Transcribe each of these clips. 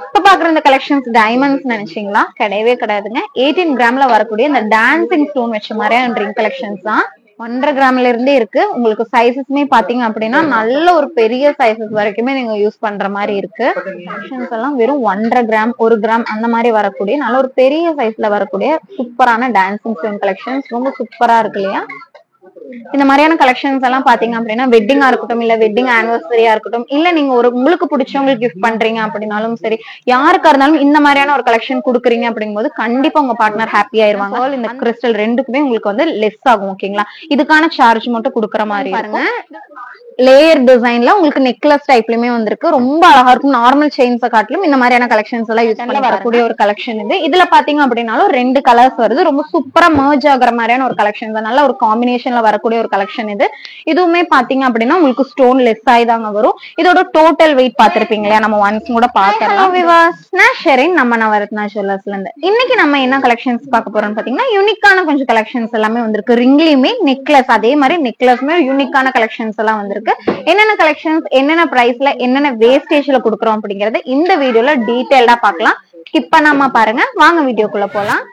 இப்ப பாக்குற இந்த கலெக்ஷன்ஸ் டைமண்ட்ஸ் நினைச்சீங்களா? கிடையவே கிடையாதுங்க. 18 கிராம்ல வரக்கூடிய இந்த டான்சிங் ஸ்டோன் வச்ச மாதிரியான ரிங் கலெக்ஷன்ஸ் தான் 1.5 கிராம்ல இருந்தே இருக்கு. உங்களுக்கு சைசஸ்மே பாத்தீங்க அப்படின்னா நல்ல ஒரு பெரிய சைசஸ் வரைக்குமே நீங்க யூஸ் பண்ற மாதிரி இருக்கு. கலெக்ஷன்ஸ் எல்லாம் வெறும் 1.5 கிராம் 1 கிராம் அந்த மாதிரி வரக்கூடிய நல்ல ஒரு பெரிய சைஸ்ல வரக்கூடிய சூப்பரான டான்சிங் ஸ்டோன் கலெக்ஷன்ஸ் ரொம்ப சூப்பரா இருக்கு இல்லையா? இந்த மாதிரியான கலெக்ஷன்ஸ் எல்லாம் பாத்தீங்க அப்படின்னா வெட்டிங்கா இருக்கட்டும், இல்ல வெட்டிங் ஆனிவர்சரியா இருக்கட்டும், இல்ல நீங்க ஒரு உங்களுக்கு பிடிச்சவங்களுக்கு கிஃப்ட் பண்றீங்க அப்படின்னாலும் சரி, யாருக்கா இருந்தாலும் இந்த மாதிரியான ஒரு கலெக்ஷன் குடுக்குறீங்க அப்படிங்கும்போது கண்டிப்பா உங்க பார்ட்னர் ஹாப்பி ஆயிருவாங்க. இந்த கிறிஸ்டல் ரெண்டுக்குமே உங்களுக்கு வந்து லெஸ் ஆகும். ஓகேங்களா? இதுக்கான சார்ஜ் மட்டும் குடுக்குற மாதிரி பாருங்க. லேயர் டிசைன்ல உங்களுக்கு நெக்லஸ் டைப்லயுமே வந்திருக்கு. ரொம்ப அழகா இருக்கும். நார்மல் செயின்ஸை காட்டிலும் இந்த மாதிரியான கலெக்ஷன்ஸ் எல்லாம் யூஸ் பண்ணி வரக்கூடிய ஒரு கலெக்ஷன் இது. இதுல பாத்தீங்க அப்படின்னாலும் 2 கலர்ஸ் வருது. ரொம்ப சூப்பரா மர்ஜ் ஆகுற மாதிரியான ஒரு கலெக்ஷன் தான். நல்ல ஒரு காம்பினேஷன்ல வரக்கூடிய ஒரு கலெக்ஷன் இது. இதுவுமே பாத்தீங்க அப்படின்னா உங்களுக்கு ஸ்டோன் லெஸ் ஆகி தாங்க வரும். இதோட டோட்டல் வெயிட் பாத்திருப்பீங்க இல்லையா? நம்ம ஒன்ஸ் கூட பாக்கலாம். ஷெரின் நம்ம நவரத்னா ஜுவல்லர்ஸ்ல இருந்து இன்னைக்கு நம்ம என்ன கலெக்ஷன்ஸ் பார்க்க போறோம்னு பாத்தீங்கன்னா யூனிக்கான கொஞ்சம் கலெக்ஷன்ஸ் எல்லாமே வந்திருக்கு. ரிங்லயுமே நெக்லஸ், அதே மாதிரி நெக்லஸ்மே யூனிக்கான கலெக்ஷன்ஸ் எல்லாம் வந்திருக்கு. என்னென்ன கலெக்ஷன்ஸ், என்னென்ன பிரைஸ்ல, என்னென்ன வேஸ்டேஜ்ல கொடுக்குறோம் அப்படிங்கறத இந்த வீடியோல டீடைல்டா பார்க்கலாம். ஸ்கிப் பண்ணாம பாருங்க. வாங்க வீடியோக்குள்ள போலாம்.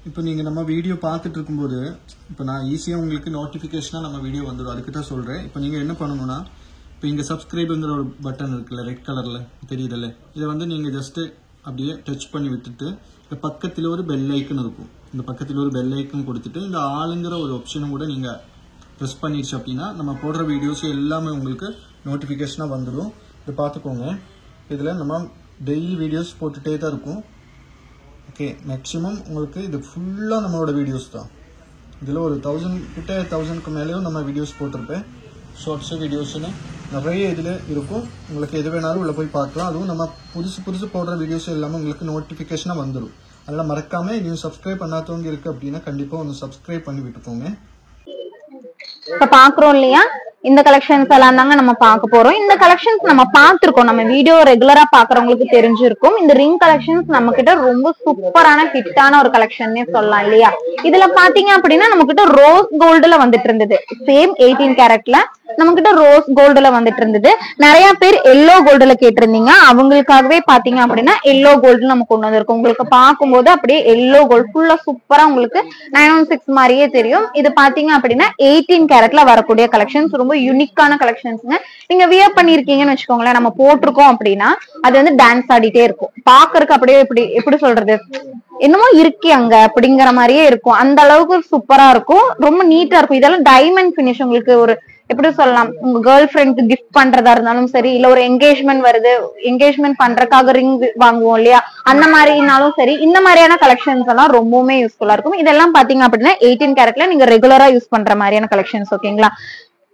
இப்போ நீங்கள் நம்ம வீடியோ பார்த்துட்டு இருக்கும்போது இப்போ நான் ஈஸியாக உங்களுக்கு நோட்டிஃபிகேஷனாக நம்ம வீடியோ வந்துடும். அதுக்கு தான் சொல்கிறேன். இப்போ நீங்கள் என்ன பண்ணணும்னா, இப்போ இங்கே சப்ஸ்கிரைபுங்கிற ஒரு பட்டன் இருக்குல்ல, ரெட் கலரில் தெரியுதில்ல, இதை வந்து நீங்கள் ஜஸ்ட்டு அப்படியே டச் பண்ணி விட்டுட்டு இந்த பக்கத்தில் ஒரு பெல் ஐக்கன் இருக்கும். இந்த பக்கத்தில் ஒரு பெல் ஐக்கன் கொடுத்துட்டு இந்த ஆளுங்கிற ஒரு ஆப்ஷனும் கூட நீங்கள் ப்ரெஸ் பண்ணிடுச்சு அப்படின்னா நம்ம போடுற வீடியோஸ் எல்லாமே உங்களுக்கு நோட்டிஃபிகேஷனாக வந்துடும். இதை பார்த்துக்கோங்க. இதில் நம்ம டெய்லி வீடியோஸ் போட்டுகிட்டே தான் இருக்கும். ஓகே, மேக்ஸிமம் உங்களுக்கு இது ஃபுல்லாக நம்மளோட வீடியோஸ் தான். இதில் ஒரு 1000க்கு மேலேயும் நம்ம வீடியோஸ் போட்டிருப்பேன். ஷார்ட்ஸு வீடியோஸ்னு நிறைய இதில் இருக்கும். உங்களுக்கு எது வேணாலும் உள்ள போய் பார்க்கலாம். அதுவும் நம்ம புதுசு போடுற வீடியோஸ் எல்லாமே உங்களுக்கு நோட்டிஃபிகேஷனாக வந்துடும். அதெல்லாம் மறக்காமல் இன்னும் சப்ஸ்கிரைப் பண்ணாதவங்க இருக்குது அப்படின்னா கண்டிப்பாக ஒன்று சப்ஸ்கிரைப் பண்ணி விட்டுக்கோங்க. இப்ப பாக்குறோம் இல்லையா, இந்த கலெக்ஷன்ஸ் எல்லாம் தாங்க நம்ம பார்க்க போறோம். இந்த கலெக்ஷன்ஸ் நம்ம பார்த்திருக்கோம். நம்ம வீடியோ ரெகுலரா பாக்குறவங்களுக்கு தெரிஞ்சிருக்கும். இந்த ரிங் கலெக்ஷன்ஸ் நம்ம கிட்ட ரொம்ப சூப்பரான ஹிட்டான ஒரு கலெக்ஷன்னே சொல்லலாம் இல்லையா? இதுல பாத்தீங்க அப்படின்னா நம்ம கிட்ட ரோஸ் கோல்டுல வந்துட்டு இருந்தது. சேம் 18 கேரட்ல நம்ம கிட்ட ரோஸ் கோல்டுல வந்துட்டு இருந்தது. நிறைய பேர் எல்லோ கோல்டுல கேட்டிருந்தீங்க. அவங்களுக்காகவே பாத்தீங்க அப்படின்னா எல்லோ கோல்டு நம்ம கொண்டு வந்திருக்கோம். உங்களுக்கு பார்க்கும்போது அப்படியே எல்லோ கோல்டு ஃபுல்லா சூப்பரா உங்களுக்கு 916 மாதிரியே தெரியும். இது பாத்தீங்க அப்படின்னா 18 கேரட்ல வரக்கூடிய கலெக்ஷன்ஸ். ரொம்ப யூனிக்கான கலெக்ஷன்ஸ்ங்க. நீங்க வியர் பண்ணிருக்கீங்கன்னு வச்சுக்கோங்களேன், நம்ம போட்டிருக்கோம் அப்படின்னா அது வந்து டான்ஸ் ஆடிட்டே இருக்கும். பாக்குறதுக்கு அப்படியே எப்படி சொல்றது, என்னமோ இருக்கே அங்க அப்படிங்கிற மாதிரியே இருக்கும். அந்த அளவுக்கு சூப்பரா இருக்கும். ரொம்ப நீட்டா இருக்கும். இதெல்லாம் டைமண்ட் பினிஷ். உங்களுக்கு ஒரு எப்படி சொல்லலாம், உங்க கேர்ள் ஃப்ரெண்ட்க்கு கிஃப்ட் பண்றதா இருந்தாலும் சரி, இல்ல ஒரு என்கேஜ்மெண்ட் வருது, என்கேஜ்மெண்ட் பண்றதுக்காக ரிங் வாங்குவோம் இல்லையா, அந்த மாதிரினாலும் சரி, இந்த மாதிரியான கலெக்ஷன்ஸ் எல்லாம் ரொம்பவுமே யூஸ்ஃபுல்லா இருக்கும். இதெல்லாம் பாத்தீங்க அப்படின்னா 18 கேரட்ல நீங்க ரெகுலரா யூஸ் பண்ற மாதிரியான கலெக்ஷன்ஸ். ஓகேங்களா?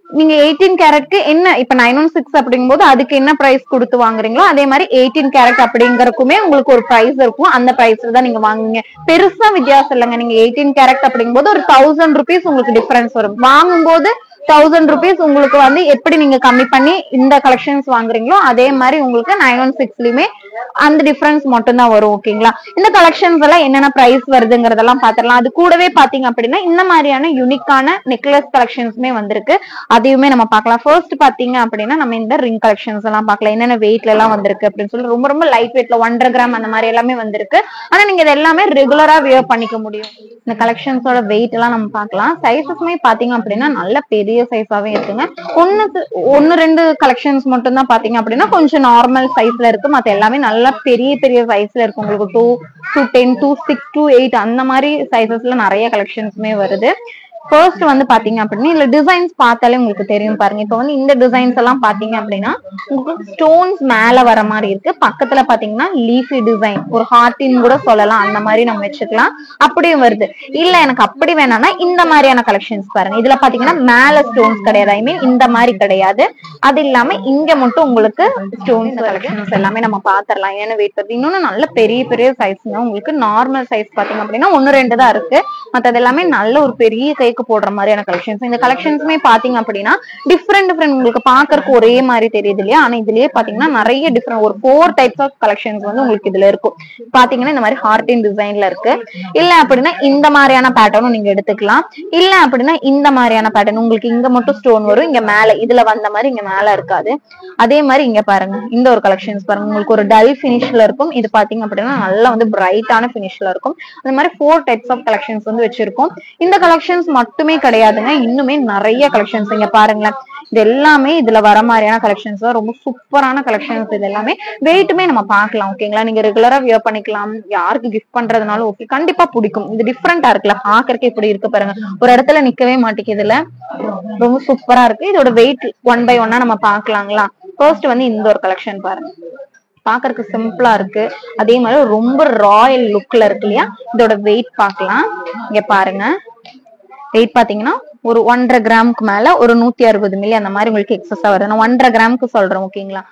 நீங்க 18 கேரட்க்கு என்ன இப்ப 916 அப்படிங்கும்போது அதுக்கு என்ன பிரைஸ் கொடுத்து வாங்குறீங்களோ அதே மாதிரி 18 கேரட் அப்படிங்கறக்குமே உங்களுக்கு ஒரு பிரைஸ் இருக்கும். அந்த பிரைஸ்ல தான் நீங்க வாங்குவீங்க. பெருசா வித்தியாசம் இல்லைங்க. நீங்க 18 கேரட் அப்படிங்கும்போது ஒரு 1000 rupees உங்களுக்கு டிஃபரன்ஸ் வரும். வாங்கும்போது 1000 rupees உங்களுக்கு வந்து எப்படி நீங்க கம்மி பண்ணி இந்த கலெக்ஷன்ஸ் வாங்குறீங்களோ அதே மாதிரி உங்களுக்கு 916லயுமே அந்த டிஃபரன்ஸ் மட்டும் தான் வரும். ஓகேங்களா? இந்த கலெக்ஷன்ஸ் எல்லாம் என்னென்ன பிரைஸ் வருதுங்கிறதெல்லாம் பாத்திரலாம். அது கூடவே பாத்தீங்க அப்படின்னா இந்த மாதிரியான யூனிக்கான நெக்லஸ் கலெக்ஷன்ஸுமே வந்திருக்கு. அதையுமே நம்ம பார்க்கலாம். ஃபர்ஸ்ட் பாத்தீங்க அப்படின்னா நம்ம இந்த ரிங் கலெக்ஷன்ஸ் எல்லாம் பார்க்கலாம். என்னென்ன வெயிட்ல எல்லாம் வந்திருக்கு அப்படின்னு சொல்லி ரொம்ப ரொம்ப லைட் வெயிட்ல 1.5 கிராம் அந்த மாதிரி எல்லாமே வந்திருக்கு. ஆனா நீங்க இது எல்லாமே ரெகுலரா வியர் பண்ணிக்க முடியும். இந்த கலெக்ஷன்ஸோட வெயிட் எல்லாம் நம்ம பார்க்கலாம். சைஸஸ்மே பாத்தீங்க அப்படின்னா நல்ல பெரிய சைஸாவே இருக்குங்க. ஒன்னு ரெண்டு கலெக்ஷன்ஸ் மட்டும் தான் பாத்தீங்க அப்படின்னா கொஞ்சம் நார்மல் சைஸ்ல இருக்கு. மத்த எல்லாமே நல்லா பெரிய பெரிய சைஸ்ல இருக்கு. உங்களுக்கு 2 to 10 to 6 to 8 அந்த மாதிரி சைசஸ்ல நிறைய கலெக்ஷன்ஸ்மே வருது. ஃபர்ஸ்ட் வந்து பாத்தீங்க அப்படின்னா இதுல டிசைன்ஸ் பார்த்தாலே உங்களுக்கு தெரியும் பாருங்க. இப்ப வந்து இந்த டிசைன்ஸ் எல்லாம் பாத்தீங்க அப்படின்னா உங்களுக்கு ஸ்டோன்ஸ் மேல வர மாதிரி இருக்கு. பக்கத்துல பாத்தீங்கன்னா லீஃபி டிசைன், ஒரு ஹார்டின் கூட சொல்லலாம், அந்த மாதிரி நம்ம வச்சுக்கலாம். அப்படியும் வருது. இல்ல எனக்கு அப்படி வேணாம்னா இந்த மாதிரியான கலெக்ஷன்ஸ் பாருங்க. இதுல பாத்தீங்கன்னா மேல ஸ்டோன்ஸ் கிடையாது, ஐ மீன் இந்த மாதிரி கிடையாது. அது இல்லாம இங்க மட்டும் உங்களுக்கு ஸ்டோன்ஸ் கலெக்ஷன்ஸ் எல்லாமே நம்ம பாத்திரலாம். ஏன்னா வெயிட் வருது. இன்னொன்னு நல்ல பெரிய பெரிய சைஸ்ங்க. உங்களுக்கு நார்மல் சைஸ் பாத்தீங்க அப்படின்னா 1-2 தான் இருக்கு. மற்றது எல்லாமே நல்ல ஒரு பெரிய கை போடுற மாதிரியான கலெக்ஷன்ஸ். இந்த கலெக்ஷன்ஸ்மே பாத்தீங்க அப்படின்னா டிஃப்ரெண்ட் உங்களுக்கு பாக்குறதுக்கு ஒரே மாதிரி தெரியுது இல்லையா? ஆனா இதுலயே பாத்தீங்கன்னா நிறைய டிஃப்ரெண்ட் ஒரு 4 டைப்ஸ் ஆஃப் கலெக்ஷன்ஸ் வந்து உங்களுக்கு இதுல இருக்கும். பாத்தீங்கன்னா இந்த மாதிரி ஹார்டின் டிசைன்ல இருக்கு. இல்ல அப்படின்னா இந்த மாதிரியான பேட்டர்னும் நீங்க எடுத்துக்கலாம். இல்ல அப்படின்னா இந்த மாதிரியான பேட்டர்ன் உங்களுக்கு இங்க மட்டும் ஸ்டோன் வரும், இங்க மேல இதுல வந்த மாதிரி இங்க மேல இருக்காது. அதே மாதிரி இங்க பாருங்க, இந்த ஒரு கலெக்ஷன்ஸ் பாருங்க. உங்களுக்கு ஒரு டல் பினிஷ்ல இருக்கும். இது பாத்தீங்க அப்படின்னா நல்லா வந்து பிரைட்டான பினிஷ்ல இருக்கும். அந்த மாதிரி 4 டைப்ஸ் ஆஃப் கலெக்ஷன்ஸ் வந்து வச்சிருக்கோம். இந்த கலெக்ஷன்ஸ் மட்டுமே கிடையாதுங்க, இன்னுமே நிறைய கலெக்ஷன்ஸ் இங்க பாருங்களேன். இது எல்லாமே இதுல வர மாதிரியான கலெக்ஷன்ஸ் தான். ரொம்ப சூப்பரான கலெக்ஷன்ஸ். இது எல்லாமே வெயிட்டுமே நம்ம பார்க்கலாம். ஓகேங்களா? நீங்க ரெகுலரா வியர் பண்ணிக்கலாம். யாருக்கு கிஃப்ட் பண்றதுனாலும் ஓகே, கண்டிப்பா பிடிக்கும். இது டிஃப்ரெண்டா இருக்குல்ல, பாக்குறதுக்கு இப்படி இருக்கு பாருங்க. ஒரு இடத்துல நிக்கவே மாட்டேங்குதுல, ரொம்ப சூப்பரா இருக்கு. இதோட வெயிட் 1 by 1 நம்ம பாக்கலாங்களா? ஃபர்ஸ்ட் வந்து இந்த ஒரு கலெக்ஷன் பாருங்க. பாக்குறதுக்கு சிம்பிளா இருக்கு. அதே மாதிரி ரொம்ப ராயல் லுக்ல இருக்கு இல்லையா? இதோட வெயிட் பார்க்கலாம். இங்க பாருங்க, வெயிட் பாத்தீங்கன்னா ஒரு 1.5 கிராமுக்கு மேல ஒரு 160 மில்லி அந்த மாதிரி உங்களுக்கு எக்ஸஸா வருது. நான் 1.5 கிராமுக்கு சொல்றேன். ஓகேங்களா?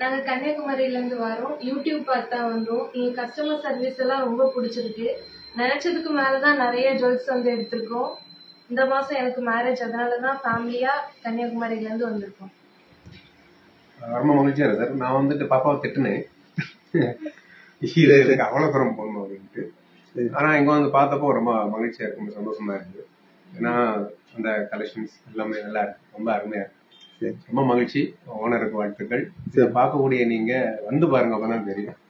நாங்க கன்னியாகுமரியில இருந்து வரோம். யூடியூப் பார்த்தா வந்தோம். எங்க கஸ்டமர் சர்வீஸ் எல்லாம் ரொம்ப பிடிச்சிருக்கு. நினைச்சதுக்கு மேலதான் நிறைய ஜுவல்ஸ் வந்து எடுத்திருக்கோம். இந்த மாசம் எனக்கு மேரேஜ், அதனாலதான் ஃபேமிலியா கன்னியாகுமரியில இருந்து வந்திருக்கோம். ரொம்ப மகிழ்ச்சியா இருக்கு சார். நான் வந்துட்டு பாப்பாவை திட்டுனேன், இதுக்கு அவ்வளவு தூரம் போகணும் அப்படின்ட்டு. ஆனா இங்க வந்து பார்த்தப்போ ரொம்ப மகிழ்ச்சியா இருக்கு, சந்தோஷமா இருக்கு. ஏன்னா அந்த கலெக்ஷன்ஸ் எல்லாமே நல்லா இருக்கு, ரொம்ப அருமையா இருக்கு. ரொம்ப மகிழ்ச்சி. ஓனருக்கு வாழ்த்துக்கள். இதை பார்க்கக்கூடிய நீங்க வந்து பாருங்க, அப்பதான் தெரியும்.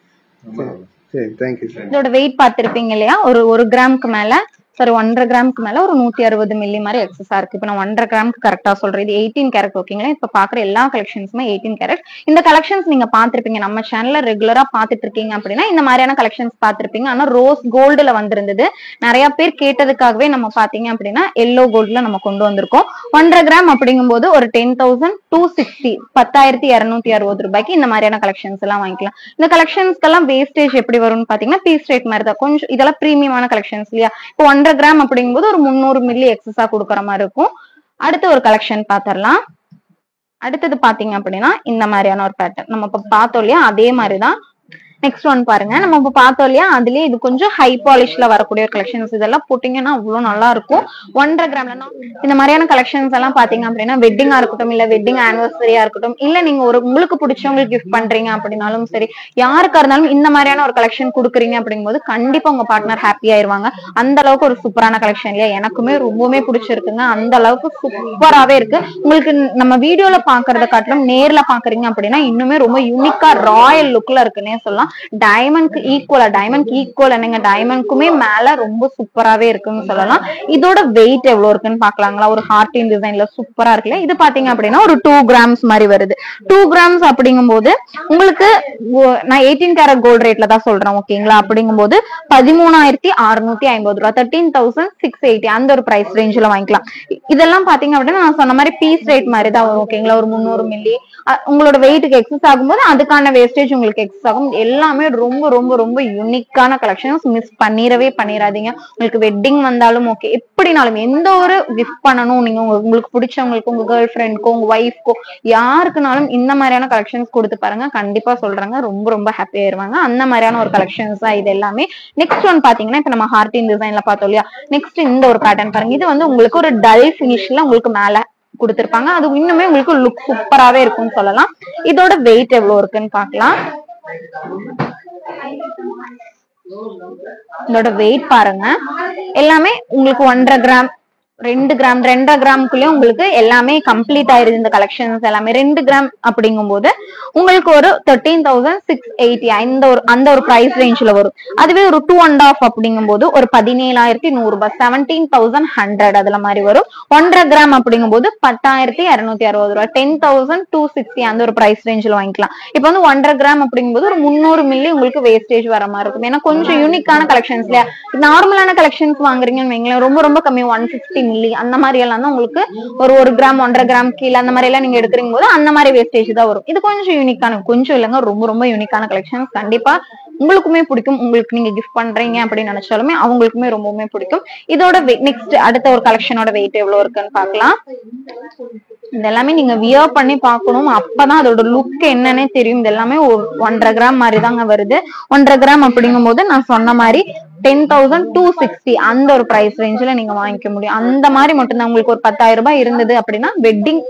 ரொம்ப சரி, தேங்க்யூ சார். இதோட வெயிட் பார்த்திருப்பீங்க இல்லையா? ஒரு கிராமுக்கு மேல, சாரி 1.5 கிராமுக்கு மேல ஒரு 160 மில்லி மாதிரி எக்ஸஸா இருக்கு. இப்ப நான் 1.5 கிராமுக்கு கரெக்டா சொல்றேன். இது 18 கேரட். ஓகேங்களா? இப்ப பாக்குற எல்லா கலெக்ஷன்ஸுமே 18 கேரட். இந்த கலெக்ஷன்ஸ் நீங்க பாத்திருப்பீங்க, நம்ம சேனல்ல ரெகுலரா பாத்துட்டு இருக்கீங்க அப்படின்னா இந்த மாதிரியான கலெக்ஷன்ஸ் பாத்திருப்பீங்க. ஆனா ரோஸ் கோல்டுல வந்திருந்தது. நிறைய பேர் கேட்டதுக்காகவே நம்ம பாத்தீங்க அப்படின்னா எல்லோ கோல்டுல நம்ம கொண்டு வந்திருக்கோம். 1.5 கிராம் அப்படிங்கும் போது ஒரு 10,260 10,260 ரூபாய்க்கு இந்த மாதிரியான கலெக்ஷன்ஸ் எல்லாம் வாங்கிக்கலாம். இந்த கலெக்ஷன்ஸ்க்கெல்லாம் வேஸ்டேஜ் எப்படி வரும்னு பாத்தீங்கன்னா பீஸ் ரேட் மாதிரி தான். கொஞ்சம் இதெல்லாம் பிரீமியமான கலெக்ஷன்ஸ் இல்லையா? இப்போ 1.5 கிராம் அப்படிங்கும்போது ஒரு 300 மில்லி எக்ஸஸா கொடுக்குற மாதிரி இருக்கும். அடுத்த ஒரு கலெக்ஷன் பாத்திரலாம். அடுத்தது பாத்தீங்க அப்படின்னா இந்த மாதிரியான ஒரு பேட்டர்ன் நம்ம இப்ப பார்த்தோம் இல்லையா? அதே மாதிரிதான் நெக்ஸ்ட் ஒன் பாருங்க. நம்ம இப்ப பார்த்தோம் இல்லையா? அதுலயே இது கொஞ்சம் ஹை பாலிஷ்ல வரக்கூடிய ஒரு கலெக்ஷன்ஸ். இதெல்லாம் போட்டீங்கன்னா அவ்வளவு நல்லா இருக்கும். 1.5 கிராம்ல இந்த மாதிரியான கலெக்ஷன்ஸ் எல்லாம் பாத்தீங்க அப்படின்னா வெட்டிங்கா இருக்கட்டும், இல்ல வெட்டிங் ஆனிவர்சரியா இருக்கட்டும், இல்ல நீங்க ஒரு உங்களுக்கு பிடிச்சவங்களுக்கு கிஃப்ட் பண்றீங்க அப்படின்னாலும் சரி, யாருக்கா இருந்தாலும் இந்த மாதிரியான ஒரு கலெக்ஷன் கொடுக்குறீங்க அப்படிங்கும்போது கண்டிப்பா உங்க பார்ட்னர் ஹாப்பி ஆயிருவாங்க. அந்த அளவுக்கு ஒரு சூப்பரான கலெக்ஷன் இல்லையா? எனக்குமே ரொம்பவுமே பிடிச்சிருக்குங்க. அந்த அளவுக்கு சூப்பராவே இருக்கு. உங்களுக்கு நம்ம வீடியோல பாக்குறத காட்டிலும் நேர்ல பாக்குறீங்க அப்படின்னா இன்னுமே ரொம்ப யூனிக்கா ராயல் லுக்ல இருக்குன்னே சொல்லலாம். டைமண்ட்க்கு ஈக்குவல் என்னங்க, டைமண்ட்க்குமே மேல ரொம்ப சூப்பராவே இருக்குன்னு சொல்லலாம். இதோட வெயிட் எவ்வளவு இருக்குன்னு பாக்கலாங்களா? ஒரு ஹார்டின் டிசைன்ல சூப்பரா இருக்குல்ல. இது பாத்தீங்க அப்படின்னா ஒரு 2 கிராம்ஸ் மாதிரி வருது. 2 கிராம்ஸ் அப்படிங்கும் போது உங்களுக்கு நான் 18 கேரட் கோல்ட் ரேட்ல தான் சொல்றேன். ஓகேங்களா? அப்படிங்கும் போது 13,650 ரூபாய், 13,680 அந்த ஒரு பிரைஸ் ரேஞ்ச்ல வாங்கிக்கலாம். இதெல்லாம் பாத்தீங்க அப்படின்னா நான் சொன்ன மாதிரி பீஸ் ரேட் மாதிரி தான் வரும். ஓகேங்களா? ஒரு 300 மில்லி உங்களோட வெயிட்டுக்கு எக்ஸஸ் ஆகும்போது அதுக்கான வேஸ்டேஜ் உங்களுக்கு எக்ஸஸ் ஆகும். எல்லாமே ரொம்ப ரொம்ப ரொம்ப யூனிக்கான கலெக்ஷன்ஸ். மிஸ் பண்ணிடாதீங்க. உங்களுக்கு வெட்டிங் வந்தாலும் ஓகே, எப்படினாலும் எந்த ஒரு கிஃப்ட் பண்ணணும், நீங்க உங்களுக்கு பிடிச்சவங்களுக்கு, உங்க கேர்ள் ஃப்ரெண்ட்க்கோ, உங்க ஒய்ஃப்க்கோ, யாருக்குனாலும் இந்த மாதிரியான கலெக்ஷன்ஸ் கொடுத்து பாருங்க. கண்டிப்பா சொல்றாங்க, ரொம்ப ரொம்ப ஹாப்பி ஆயிருவாங்க. அந்த மாதிரியான ஒரு கலெக்ஷன்ஸ் தான் இது எல்லாமே. நெக்ஸ்ட் ஒன் பாத்தீங்கன்னா இப்ப நம்ம ஹார்டின் டிசைன்ல பார்த்தோம் இல்லையா? நெக்ஸ்ட் இந்த ஒரு பேட்டர்ன் பாருங்க. இது வந்து உங்களுக்கு ஒரு டல் பினிஷ்ல உங்களுக்கு மேல கொடுத்திருப்பாங்க. அது இன்னுமே உங்களுக்கு லுக் சூப்பராவே இருக்கும்னு சொல்லலாம். இதோட வெயிட் எவ்வளவு இருக்குன்னு பாக்கலாம். இதோட வெயிட் பாருங்க. எல்லாமே உங்களுக்கு 1.5 கிராம் 2 கிராம் 2.5 கிராமுக்குள்ளே உங்களுக்கு எல்லாமே கம்ப்ளீட் ஆயிருது. இந்த கலெக்ஷன்ஸ் எல்லாமே 2 கிராம் அப்படிங்கும் போது உங்களுக்கு ஒரு 13,680 அந்த ஒரு பிரைஸ் ரேஞ்ச்ல வரும். அதுவே ஒரு 2.5 அப்படிங்கும் போது ஒரு 17,100 ரூபாய் 17,100 அதுல மாதிரி வரும். 1.5 கிராம் அப்படிங்கும் போது 10,260 ரூபாய் 10,260 அந்த ஒரு பிரைஸ் ரேஞ்ச்ல வாங்கிக்கலாம். இப்ப வந்து 1.5 கிராம் அப்படிங்கும் போது ஒரு 300 மில்லி உங்களுக்கு வேஸ்டேஜ் வர மாதிரி இருக்கும். ஏன்னா கொஞ்சம் யூனிக்கான கலெக்ஷன்ஸ் இல்லையா. நார்மலான கலெக்ஷன்ஸ் வாங்குறீங்கன்னு வைங்களேன், ரொம்ப ரொம்ப கம்மி 150 மில்லி அந்த மாதிரி எல்லாம் தான் உங்களுக்கு ஒரு கிராம் 1.5 கிராம் கீழே அந்த மாதிரி எல்லாம் நீங்க எடுக்கிறீங்க போது அந்த மாதிரி வேஸ்டேஜ் தான் வரும். இது கொஞ்சம் யூனிக்கான, கொஞ்சம் இல்லைங்க ரொம்ப ரொம்ப யூனிக்கான கலெக்ஷன்ஸ். கண்டிப்பா உங்களுக்குமே பிடிக்கும். உங்களுக்கு நீங்க கிஃப்ட் பண்றீங்க அப்படின்னு நினைச்சாலுமே அவங்களுக்குமே ரொம்பவுமே பிடிக்கும். இதோட நெக்ஸ்ட் அடுத்த ஒரு கலெக்ஷனோட வெயிட் எவ்வளவு இருக்குன்னு பாக்கலாம். இதெல்லாமே நீங்க வியர் பண்ணி பாக்கணும், அப்பதான் அதோட லுக் என்னன்னே தெரியும். இது எல்லாமே 1.5 கிராம் மாதிரி தாங்க வருது. 1.5 கிராம் அப்படிங்கும் போது நான் சொன்ன மாதிரி 10,260 அந்த ஒரு பிரைஸ் ரேஞ்ச்ல நீங்க வாங்கிக்க முடியும். அந்த மாதிரி மட்டும்தான். உங்களுக்கு ஒரு 10,000 ரூபாய் இருந்தது அப்படின்னா வெட்டிங்